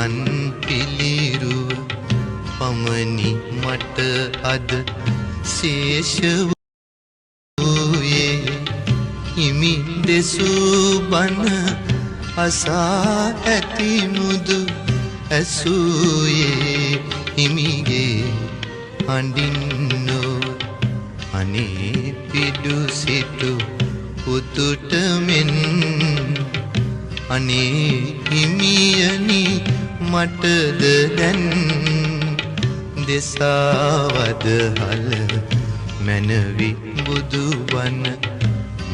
රුවන් පිළිරුව පමණි මට අද ශේෂ වූයේ හිමි දෙසූ බණ අසා ඇති මුදු ඇසූයේ හිමිගේ හඬින්නෝ අනේ පිඩු සිටු පුතුට මෙන් අනේ හිමියනි මටද දැන් දෙසාවද හල මැනවි බුදුබණ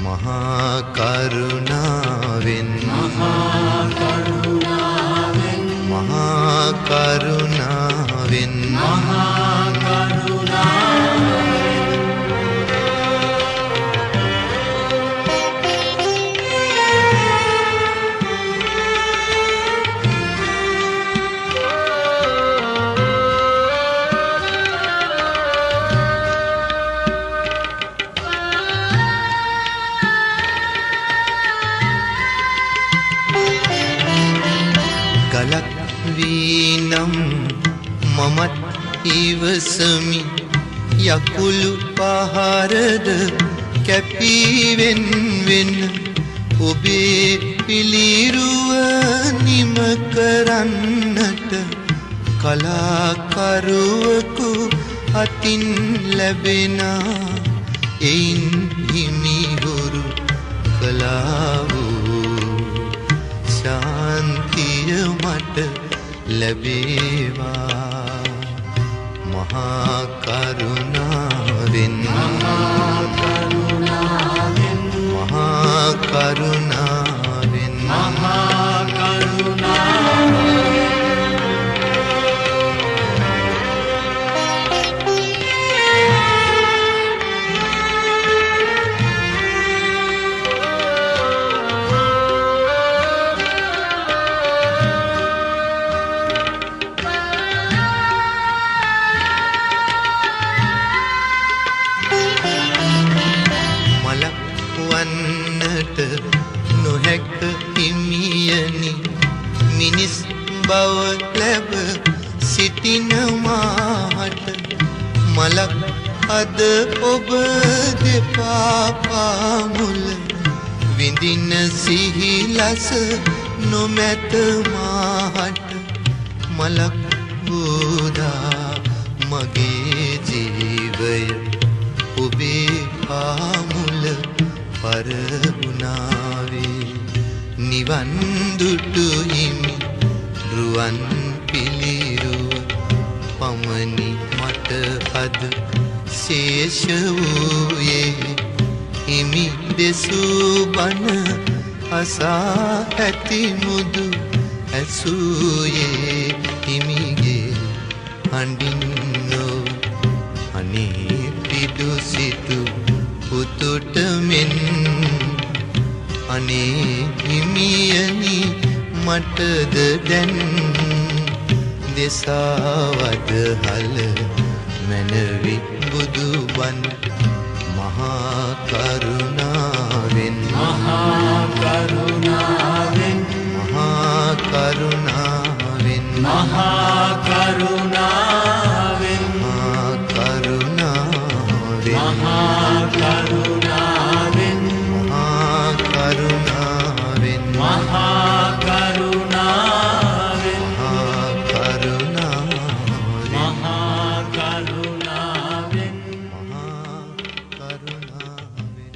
මහා කරුණාවෙන් මහා කරුණාවෙන් මහා කරුණාවෙන් මහා කරුණාවෙන් ගලක් වීනම් මමත් ඉවසමි යකුළු පහරද කැපීවෙන් වෙන ඔබේ පිළිරුව නිම කරන්නට කලාකරුවකු අතින් ලැබෙනා එයින් හිමිහුරු කලා වූ ශාන්තිය මට ලැබේවා මහා කරුණාවෙන් මහා කරුණාවෙන් මහා කරුණාවෙන් මහා කරුණාවෙන් නොහැක හිමියනි මිනිස් බව ලැබ සිටිනමාට මලක් අද ඔබ දෙපා පාමුල විඳින සිහිලස නොමැත මාහට මලක් බෝදා මගේ ජීවය ඔබේ පාමුල පරගුණාවේ නිවන් දුටු හිමි රුවන් පිළිරුව පමණි මට අද ශේෂ වූයේ හිමි දෙසූ බණ අසා ඇති මුදු ඇසූයේ හිමිගේ හඬින්නෝ අනේ පිඩු සිටු පුතුට මෙන් අනේ හිමියනි මටද දැන් දෙසාවද හල මැනවි බුදුබණ මහා කරුණාවෙන් මහා කරුණාවෙන් මහා කරුණාවෙන් මහා කරුණාවෙන් මහා කරුණාවෙන් මහා කරුණාවෙන් මහා කරුණාවෙන් මහා කරුණාවෙන් මහා කරුණාවෙන් මහා කරුණාවෙන් මහා කරුණාවෙන්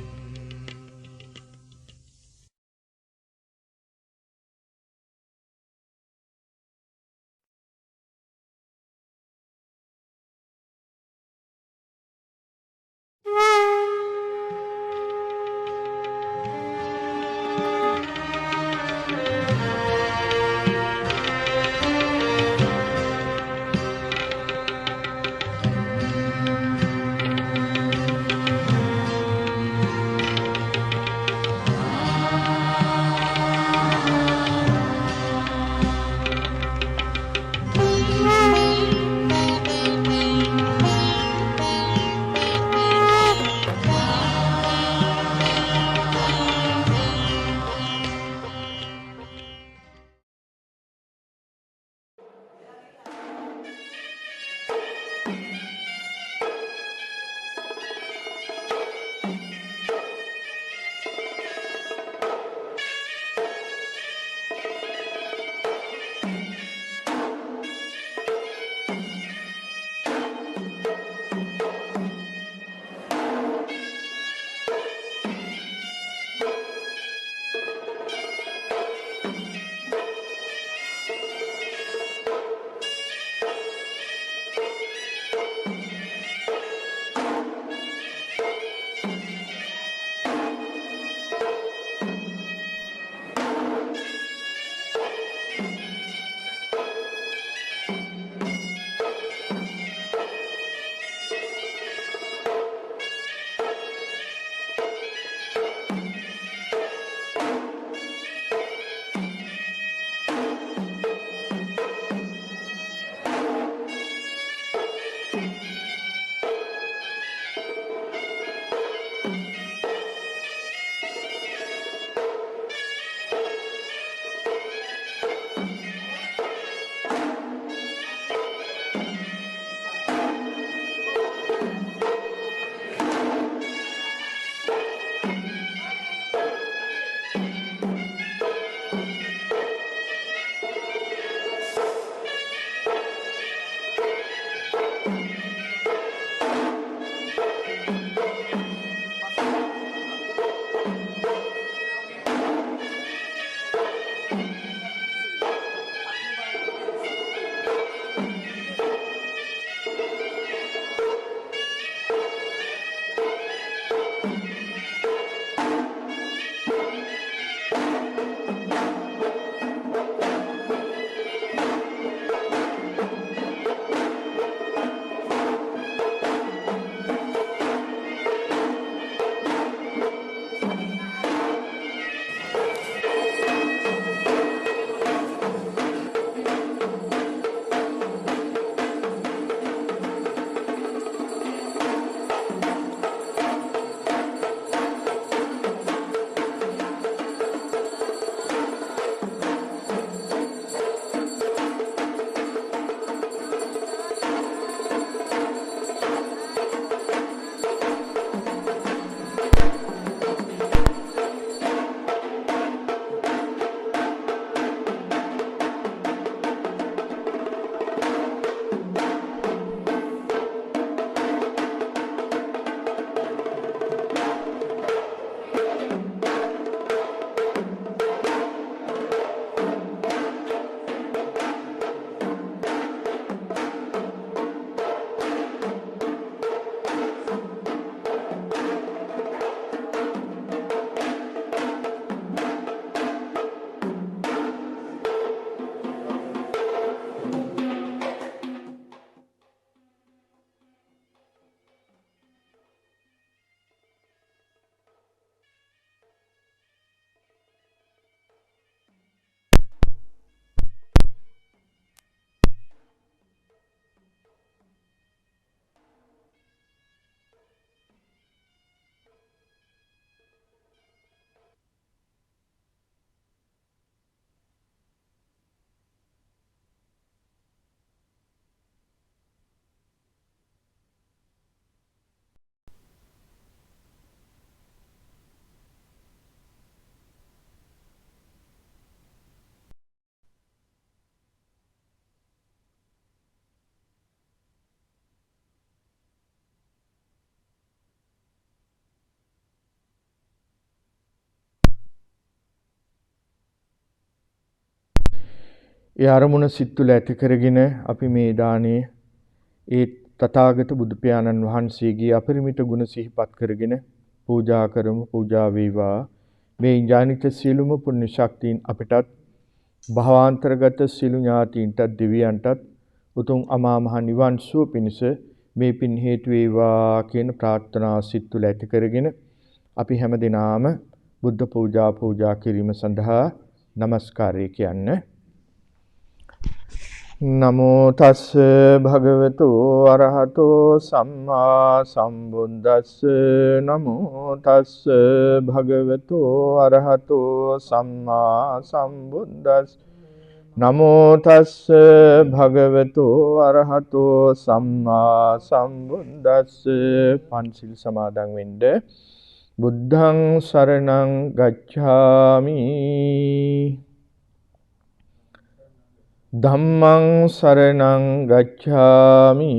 ඒ අරමුණ සිත් තුළ ඇති කරගෙන අපි මේ දානේ ඒ තථාගත බුදු පියාණන් වහන්සේගේ අපරිමිත ගුණ සිහිපත් කරගෙන පූජා කරමු. පූජා වේවා. මේ ඥානිත සියලුම පුණ්‍ය ශක්තියින් අපටත් භවාන්තරගත සියලු ඥාතීන්ටත් දෙවියන්ටත් උතුම් අමා මහ නිවන් සුව පිණිස මේ පින් හේතු වේවා කියන ප්‍රාර්ථනා සිත් තුළ ඇති කරගෙන අපි හැම දිනාම බුද්ධ පූජා කිරීම සඳහා নমස්කාරය කියන්නේ. නමෝ තස් භගවතු අරහතෝ සම්මා සම්බුද්දස්ස නමෝ තස් භගවතු අරහතෝ සම්මා සම්බුද්දස්ස නමෝ තස් භගවතු අරහතෝ සම්මා සම්බුද්දස්ස පන්සිල් සමාදන් වෙන්න. බුද්ධං සරණං ගච්ඡාමි ධම්මං සරණං ගච්ඡාමි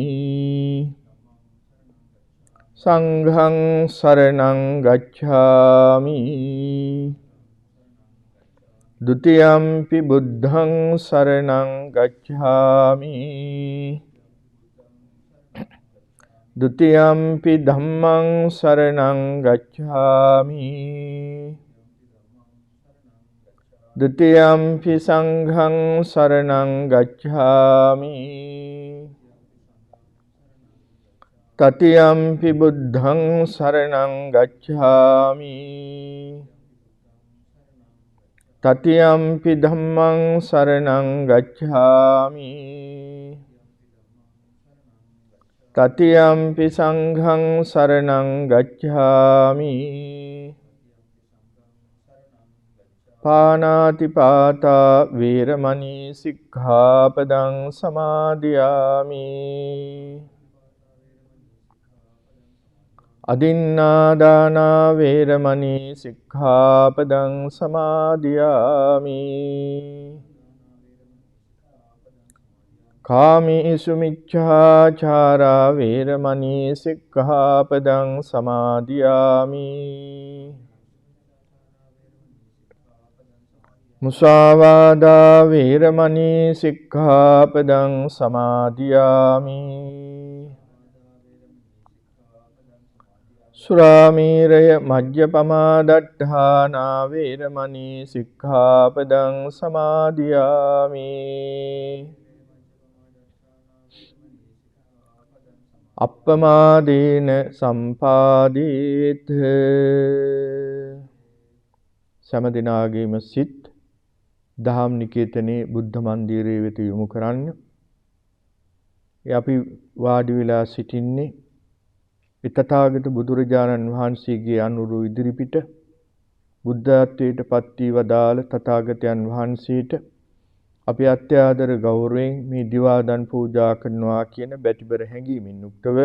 සංඝං සරණං ගච්ඡාමි ဒုတိယံ පි බුද්ධං සරණං ගච්ඡාමි ဒုတိယံ පි ධම්මං සරණං ගච්ඡාමි ဒုတိယံ පි සංඝං සරණං ගච්ඡාමි တတိယံ පි බුද්ධං සරණං ගච්ඡාමි တတိယံ පි ධම්මං සරණං ගච්ඡාමි တတိယံ පි සංඝං සරණං ගච්ඡාමි පාණාති පාතා වේරමණී සික්ඛාපදං සමාදියාමි อดินนาดานาเวรมณีสิกขาปดังสมาธิยามิกามิสุมิจฉาจาราเวรมณีสิกขาปดังสมาธิยามิมุสาวาดาเวรมณีสิกขาปดังสมาธิยามิ සුරාමීරය මජ්ජපමා දට්ඨානා වේරමණී සික්ඛාපදං සමාදියාමි අප්පමාදේන සම්පාදේත සෑම දිනාගේම සිත් දහම් නිකේතනේ බුද්ධ මන්දිරයේ වෙත යොමු කරන්න. අපි වාඩි වෙලා සිටින්නේ තථාගත බුදුරජාණන් වහන්සේගේ අනුරු ඉදිරිපිට බුද්ධත්වයට පත් වී වදාළ තථාගතයන් වහන්සේට අපි අත්‍යාදර ගෞරවයෙන් මේ දිවාදන් පූජා කරනවා කියන බැතිබර හැඟීමෙන් යුක්තව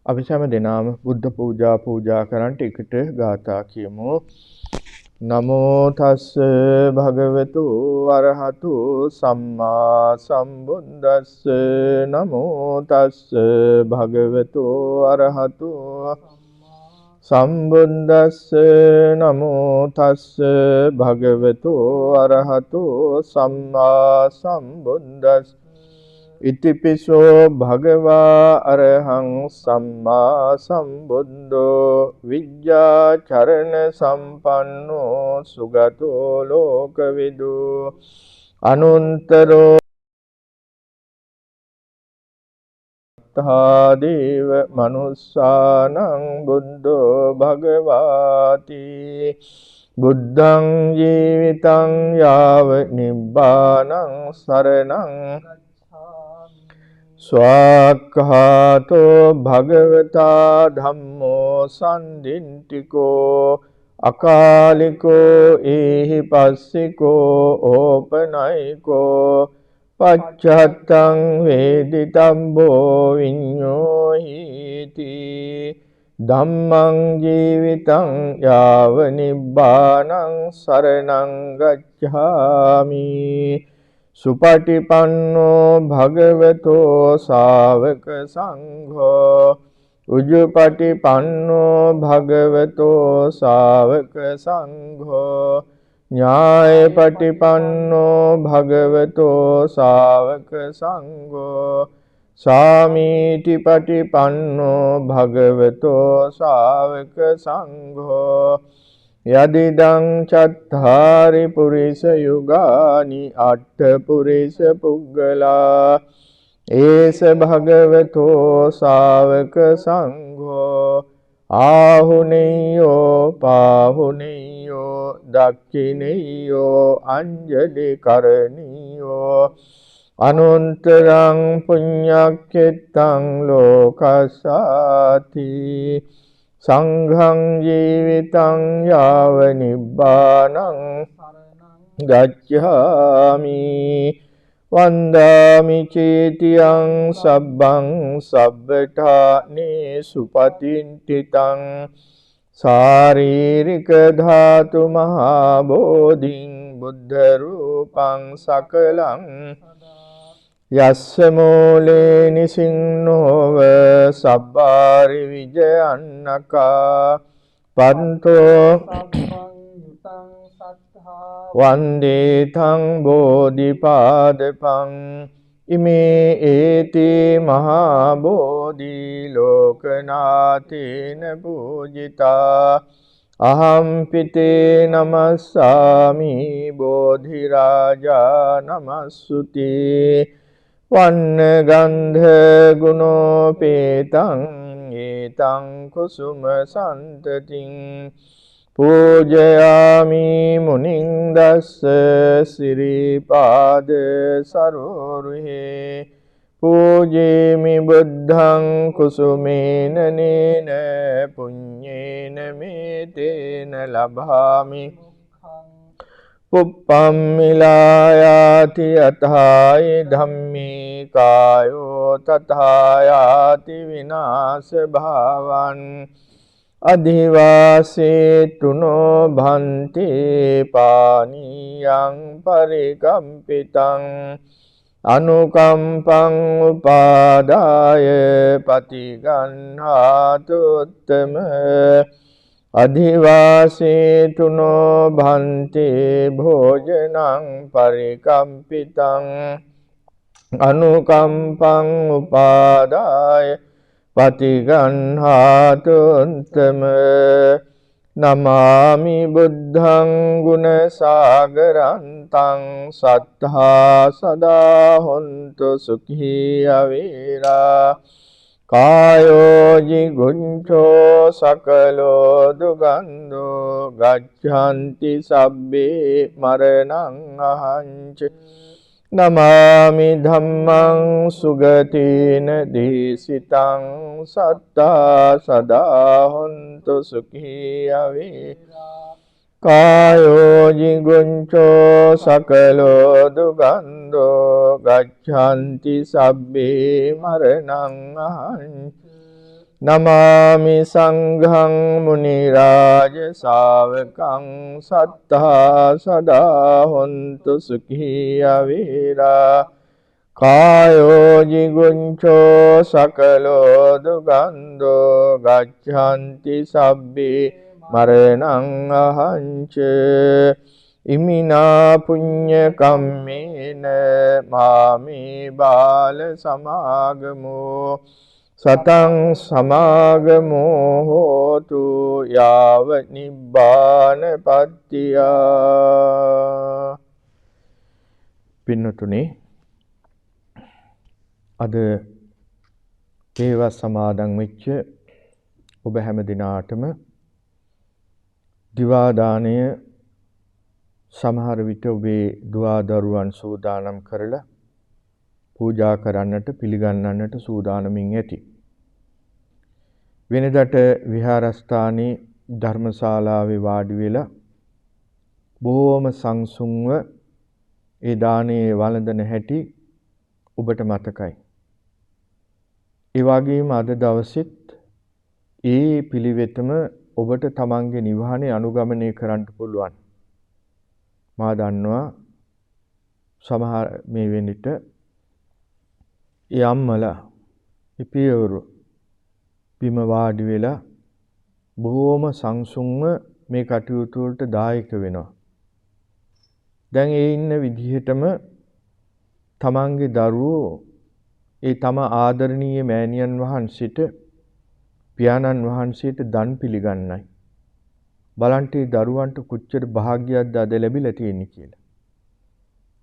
අපි සෑම දෙනාම බුද්ධ පූජා කරන්නට එකට ගාථා කියමු. නමෝ තස්ස භගවතු අරහතු සම්මා සම්බුද්දස්ස නමෝ තස්ස භගවතු අරහතු සම්බුද්දස්ස නමෝ තස්ස භගවතු අරහතු සම්මා සම්බුද්දස්ස ඉතිපිසෝ භගවා අරහං සම්මා සම්බුද්ධෝ විද්‍යා චරණ සම්පන්නෝ සුගතෝ ලෝකවිදු අනුන්තරෝ තාදේව මනුස්සානං බුද්ධෝ භගවාති බුද්ධං ජීවිතං යාව නිබ්බානං සරණං ස්වාක්ඛාතෝ භගවතා ධම්මෝ සම්දින්තිකෝ අකාලිකෝ ඒහි පස්සිකෝ ඕපනයිකෝ පච්චත්තං වේදිතම්බෝ විඤ්ඤෝ හීති ධම්මං ජීවිතං යාව නිබ්බානං සරණං ගච්ඡාමි සුපටිපන්නෝ භගවතෝ ශාවක සංඝෝ උජුපටිපන්නෝ භගවතෝ ශාවක සංඝෝ ඥායපටිපන්නෝ භගවතෝ ශාවක සංඝෝ සාමීතිපටිපන්නෝ භගවතෝ ශාවක සංඝෝ යදිදං චත්තාරි පුරිස යුගානි අට්ඨ පුරිස පුග්ගලා ඒස භගවතෝ ශාවක සංඝෝ ආහුනේයෝ පාහුනේයෝ දක්ඛිනේයෝ අංජලි කරණීයෝ අනුන්තරං පුඤ්ඤක්ඛෙත්තං ලෝකසාති සංඝං ජීවිතං යාව නිබ්බානං ගච්ඡාමි වන්දාමි චේතියං සබ්බං සබ්බඨානේ සුපතින්තිතං සාරීරික ධාතු මහා බෝධින් බුද්ධ රූපං සකලං යස්ස මූලේ නිසින්නෝව සබ්බාරි විජයන්නකා පන්තෝ වන්දේ තං බෝධිපාදපං ඉමේ ඒති මහා බෝධි ලෝකනාථේන පූජිතා අහම් පිතේ නමස්සාමි බෝධිරාජා නමස්සුති වන්න ගන්ධ ගුණෝපේතං ඒතං කුසුම සන්තතින් පූජයාමි මුනිං දස්ස සිරිපාද සරෝරුහේ පූජේමි බුද්ධං කුසුමේන නේන පුඤ්ඤේන මේතේන ලභාමි පුප්පම් මිලායාති අතහාය ධම්මේ කායෝ තථායාති විනාශ භාවං අධිවාසේ තුනෝ භන්තේ පානියං පරිකම්පිතං අනුකම්පං උපාදාය පටිගන්හාතු උත්තම අධිවාසේ තුනෝ භන්තේ භෝජනං පරිකම්පිතං අනුකම්පං උපාදාය පටිගන්හාතු උත්තම නමාමි බුද්ධං ගුණ සාගරන්තං සත්තා සදා හොන්තු සුඛී අවේරා කායෝ ජිගුංචෝ සකලෝ දුගන්ධෝ ගච්ඡanti සබ්බේ මරණං අහංච නමාමි ධම්මං සුගතේන දේසිතං සත්තා සදා හොන්තු සුඛී අවේරා කායෝ ජිගුංචෝ සකලෝ දුගන්ධෝ ගච්ඡanti සබ්බේ මරණං අහංච නමාමි සංඝං මුනි රාජ ශාවකං සත්තා සදා හොන්තු සුඛී අවේරා කායෝ ජිගුංචෝ සකලෝ දුගන්ධෝ ගච්ඡanti සබ්බේ මරණං අහංච ඉමිනා පුඤ්ඤ කම්මේන මාමේ බාල සමාගමෝ සතං සමාගමෝ හෝතු යාව නිබ්බාන පත්තියා. පින්නතුනේ අද තේවස් සමාදන් වෙච්ච ඔබ හැම දිනාටම දිවා දාණය සමහර විට ඔබේ දුවා දරුවන් සූදානම් කරලා පූජා කරන්නට පිළිගන්නන්නට සූදානමින් ඇති. වෙනදට විහාරස්ථානයේ ධර්මශාලාවේ වාඩි වෙලා බොහොම සංසුන්ව ඒ දානේ වළඳන හැටි ඔබට මතකයි. ඒ වගේම අද දවසෙත් ඒ පිළිවෙතම ඔබට තමන්ගේ නිවහනේ අනුගමනය කරන්න පුළුවන්. මා දන්නවා සමහර මේ වෙනිට යම්මලා ඉපියවරු බිම වාඩි වෙලා බොහොම සංසුන්ව මේ කටයුතු වලට දායක වෙනවා. දැන් ඒ ඉන්න විදිහටම තමන්ගේ දරුවෝ ඒ තම ආදරණීය මෑණියන් වහන්සේට පියාණන් වහන්සේට දන් පිළිගන්නයි. බලන්න ඒ දරුවන්ට කොච්චර වාසනාවක්ද අද ලැබිලා තියෙන්නේ කියලා.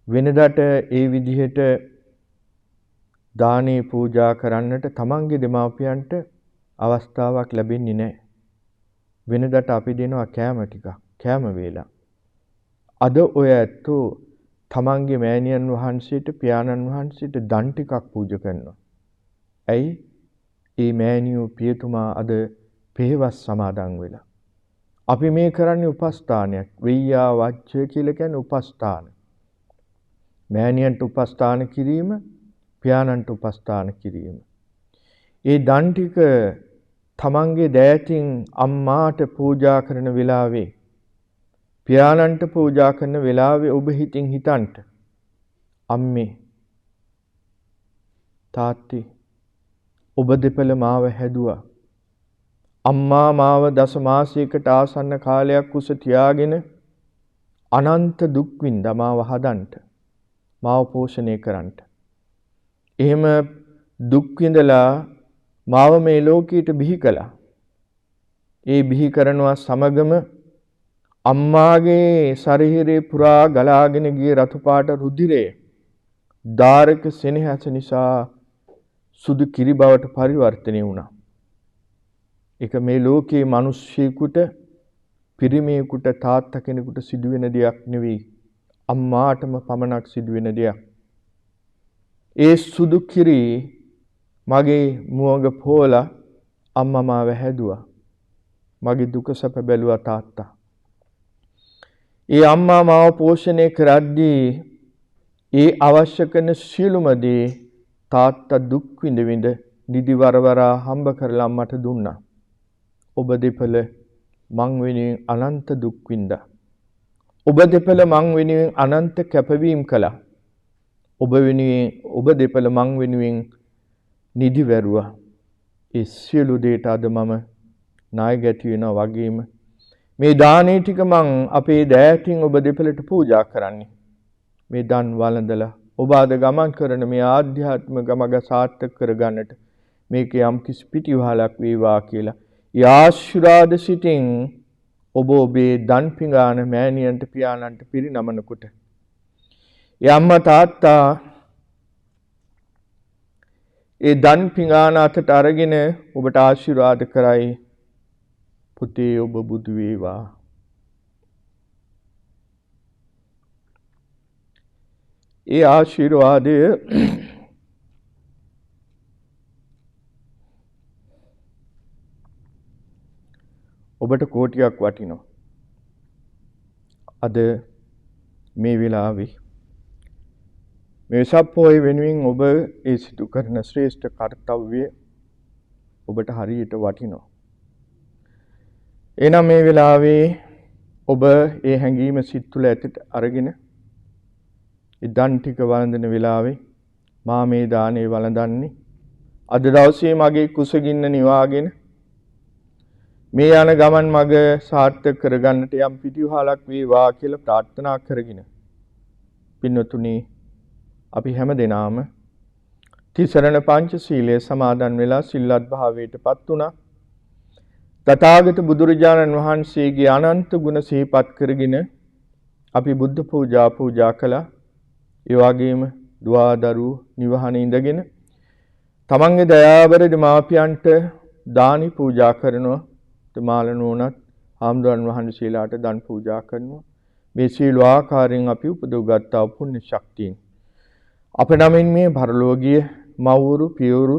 වෙනදාට ඒ විදිහට දානේ පූජා කරන්නට තමන්ගේ දෙමාපියන්ට අවස්ථාවක් ලැබෙන්නේ නැහැ. වෙනදාට අපි දෙනවා කෑම ටිකක්, කෑම වේලා. අද ඔය ඇත්තෝ තමන්ගේ මෑණියන් වහන්සේට පියාණන් වහන්සේට දන් ටිකක් පූජා කරනවා. ඇයි? ඒ මෑණියෝ පියතුමා අද පෙහෙවස් සමාදන් වෙලා. අපි මේ කරන්නේ උපස්ථානයක්. වෙయ్యා වච්චය කියලා කියන්නේ උපස්ථාන. මෑණියන්ට උපස්ථාන කිරීම, පියාණන්ට උපස්ථාන කිරීම. ඒ දන් ටික තමන්ගේ දෑතින් අම්මාට පූජා කරන වෙලාවේ, පියාණන්ට පූජා කරන වෙලාවේ ඔබ හිතින් හිතන්ට අම්මේ තාත්ති ඔබ දෙපළ මාව හැදුවා. අම්මා මාව දස මාසයකට ආසන්න කාලයක් කුස තියාගෙන අනන්ත දුක් විඳ මාව හදන්ට, මාව පෝෂණය කරන්නට. එහෙම දුක් විඳලා මාව මේ ලෝකයට බිහි කළා. ඒ බිහි කරනවා සමගම අම්මාගේ ශරීරේ පුරා ගලාගෙන ගිය රතු පාට රුධිරය දාරක සෙනෙහස නිසා සුදු කිරි බවට පරිවර්තනය වුණා. ඒක මේ ලෝකයේ මිනිස්සෙකුට, පිරිමියෙකුට, තාත්තා කෙනෙකුට සිදුවෙන දෙයක් නෙවෙයි. අම්මාටම පමණක් සිදුවෙන දෙයක්. ඒ සුදු කිරි මගේ මුවග පෝලා අම්මා මාව හැදුවා. මගේ දුක සැප බැලුවා තාත්තා. ඒ අම්මා මාව පෝෂණය කරද්දී ඒ අවශ්‍ය කරන සියලුම දේ තාත්තා දුක් විඳ විඳ නිදි වරවරා හම්බ කරලා අම්මට දුන්නා. ඔබ දෙපළ මං වෙනුවෙන් අනන්ත දුක් විඳා. ඔබ දෙපළ මං වෙනුවෙන් අනන්ත කැපවීම කළා. ඔබ දෙපළ මං වෙනුවෙන් නිදි වැරුවා. ඒ සියලු දේට අද මම ණය ගැති වෙනවා වගේම මේ දානේ ටික මං අපේ දෑතින් ඔබ දෙපළට පූජා කරන්නේ. මේ දන් වළඳලා ඔබ අද ගමන් කරන මේ ආධ්‍යාත්මික ගමක සාර්ථක කරගන්නට මේක යම් කිසි පිටිවහලක් වේවා කියලා ඒ ආශිර්වාද සිටින් ඔබ ඔබේ දන් පිඟාන මෑණියන්ට පියාණන්ට පිරිනමනකොට ඒ අම්මා තාත්තා ඒ දන් පිඟාන අතට අරගෙන ඔබට ආශිර්වාද කරයි. පුතේ ඔබ බුදු වේවා. ඒ ආශිර්වාදය ඔබට කෝටියක් වටිනවා. අද මේ වෙලාවේ මේ සප්පෝය වෙනුවෙන් ඔබ ඒ සිදු කරන ශ්‍රේෂ්ඨ කර්තව්‍ය ඔබට හරියට වටිනවා. එනම් මේ වෙලාවේ ඔබ ඒ හැඟීම සිත් තුළ ඇතිට අරගෙන ඒ දන් ටික වළඳන වෙලාවේ මා මේ දානේ වළඳන්නේ අද දවසේ මගේ කුසගින්න නිවාගෙන මේ යන ගමන් මග සාර්ථක කරගන්නට යම් පිටිවහලක් වේවා කියලා ප්‍රාර්ථනා කරගෙන පින්වතුනි අපි හැම දිනාම තිසරණ පංචශීලයේ සමාදන් වෙලා සිල්වත් භාවයටපත් වුණා. තථාගත බුදුරජාණන් වහන්සේගේ අනන්ත ගුණ සිහිපත් කරගෙන අපි බුද්ධ පූජා කළා. ඒ වගේම දුවා දරුවෝ නිවහනේ ඉඳගෙන තමන්ගේ දයාබර දෙමාපියන්ට දානි පූජා කරනවා. මාළනුවණත් ආම්දුරන් වහන්සේලාට දන් පූජා කරනවා. මේ සීල ආකාරයෙන් අපි උපදවගත්තා පුණ්‍ය ශක්තියෙන් අප නමින් මේ පරලෝකීය මව්වරු පියවරු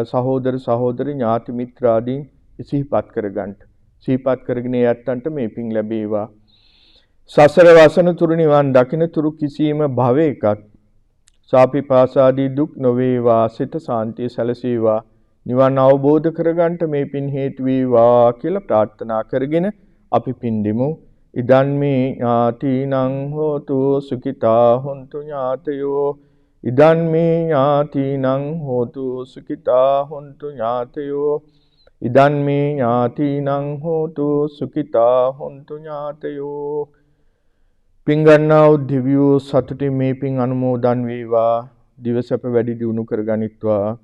සහෝදර සහෝදරි ඥාති මිත්‍රාදීන් සිහිපත් කරගන්න. සිහිපත් කරගෙන යත්තන්ට මේ පිං ලැබේවා. සසර වසන තුරු නිවන් දකින තුරු කිසියම් භවයකත් සාපිපාසාදී දුක් නොවේවා. සිත සාන්තිය සැලසේවා. නිවන් අවබෝධ කරගන්නට මේ පින් හේතු වේවා කියලා ප්‍රාර්ථනා කරගෙන අපි පින් දෙමු. ඉදන් මේ ඥාතිනං හෝතු සුඛිතා හොන්තු ඥාතයෝ. ඉදන් මේ ඥාතිනං හෝතු සුඛිතා හොන්තු ඥාතයෝ. ඉදන් මේ ඥාතිනං හෝතු සුඛිතා හොන්තු ඥාතයෝ. පින් ගන්නා වූ දිව්‍යෝ සතුටින් මේ පින් අනුමෝදන් වේවා. දිවසප වැඩි දියුණු කරගනිත්වා.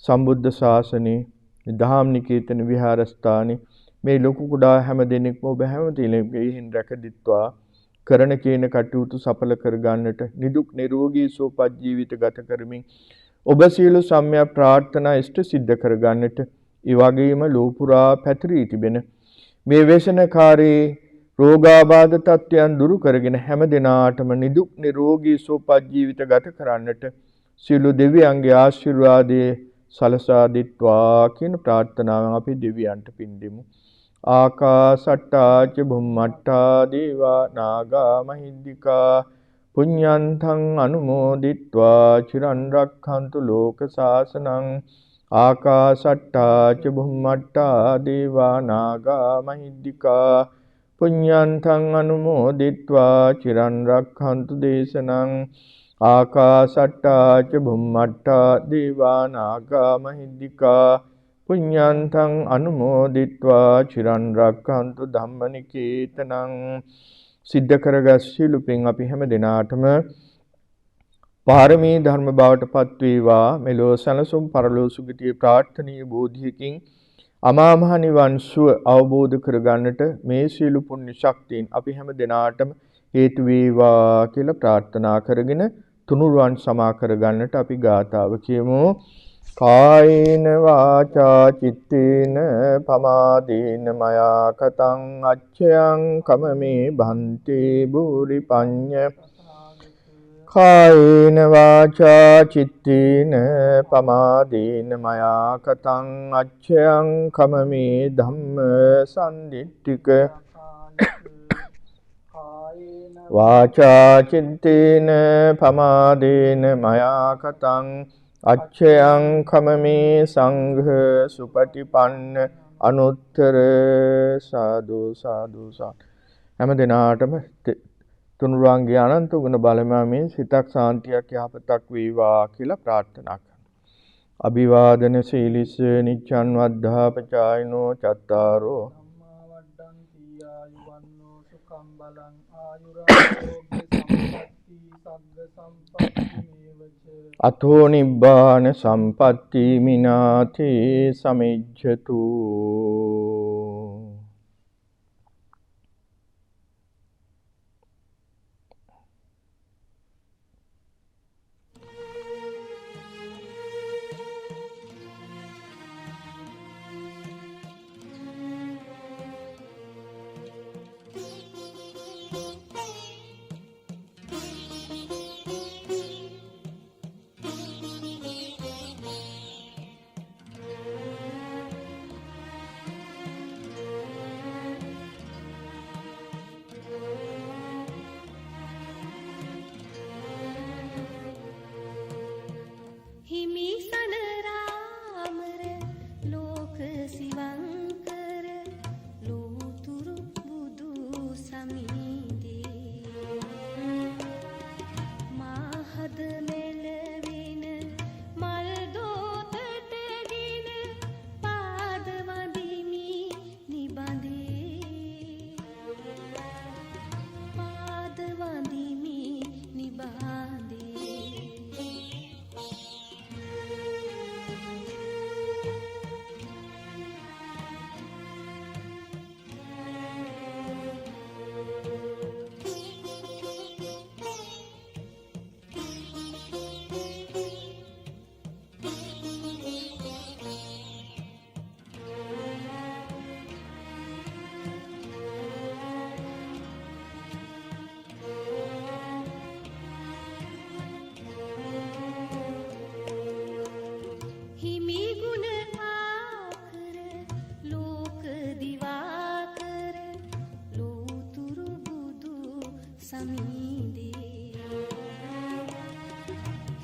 සම්බුද්ධ ශාසනේ දහම් නිකේතන විහාරස්ථානේ මේ ලොකු කුඩා හැම දෙනෙක්ම ඔබ හැම දිනෙකින් රැකදිත්වා. කරන කේන කටයුතු සඵල කරගන්නට නිදුක් නිරෝගී සුවපත් ජීවිත ගත කරමින් ඔබ සියලු සම්‍යක් ප්‍රාර්ථනා ඉෂ්ට සිද්ධ කරගන්නට ඒ වගේම ලෝපුරා පැතිරී තිබෙන මේ වේශනකාරී රෝගාබාධ තත්ත්වයන් දුරු කරගෙන හැම දිනාටම නිදුක් නිරෝගී සුවපත් ජීවිත ගත කරන්නට සියලු දෙවියන්ගේ ආශිර්වාදයේ සලසා දිත්වා කියන ප්‍රාර්ථනාවෙන් අපි දෙවියන්ට පින් දෙමු. ආකාසට්ටා ච බුම්මට්ටා දේවා නාග මහිද්దికා පුඤ්ඤන්තං අනුමෝදිත්වා චිරන් රක්ඛන්තු ලෝක සාසනං. ආකාසට්ටා ච බුම්මට්ටා දේවා නාග මහිද්దికා පුඤ්ඤන්තං අනුමෝදිත්වා චිරන් රක්ඛන්තු දේශනං. ආකාසට්ටා ච බුම්මට්ටා දේවා නාග මහිද්దికා පුඤ්ඤන්තං අනුමෝදිත්වා චිරන් රක්ඛන්තු ධම්මනිකේතනං. සිද්ධ කරගත් සියලු පින් අපි හැම දිනාටම පාරමී ධර්ම බවට පත් වේවා. මෙලොව සැනසුම් පරලොව සුගතිය ප්‍රාර්ථනීය බෝධියකින් අමා මහ නිවන් සුව අවබෝධ කරගන්නට මේ සීල පුණ්‍ය ශක්තියින් අපි හැම දිනාටම හේතු වේවා කියලා ප්‍රාර්ථනා කරගෙන තුනුරුවන් සමා කරගන්නට අපි ගාථාව කියමු. කායේන වාචා චිත්තේන පමාදේන මයා කතං අච්ඡයං කමමේ භන්තේ බුරි පඤ්ඤ. කායේන වාචා චිත්තේන පමාදේන මයා කතං අච්ඡයං කමමේ ධම්ම සම්දිට්ඨික. වාචා චිත්තේන පමාදේන මයා කතං අච්ඡයං කමමේ සංඝ සුපටිපන්න අනුත්තර. සාදු සාදු සාදු. හැම දිනාටම තුනුරුවන්ගේ අනන්ත ගුණ බලමමින් සිතක් සාන්තියක් යහපතක් වේවා කියලා ප්‍රාර්ථනා කරනවා. අභිවාදන සීලිස නිච්ඡන් වද්ධා පචායිනෝ චත්තාරෝ අතෝ නිබ්බාන සම්පatti මිනාති සමිජ්ජතු.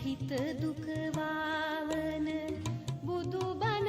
හිත දුක වාවන බුදු බණ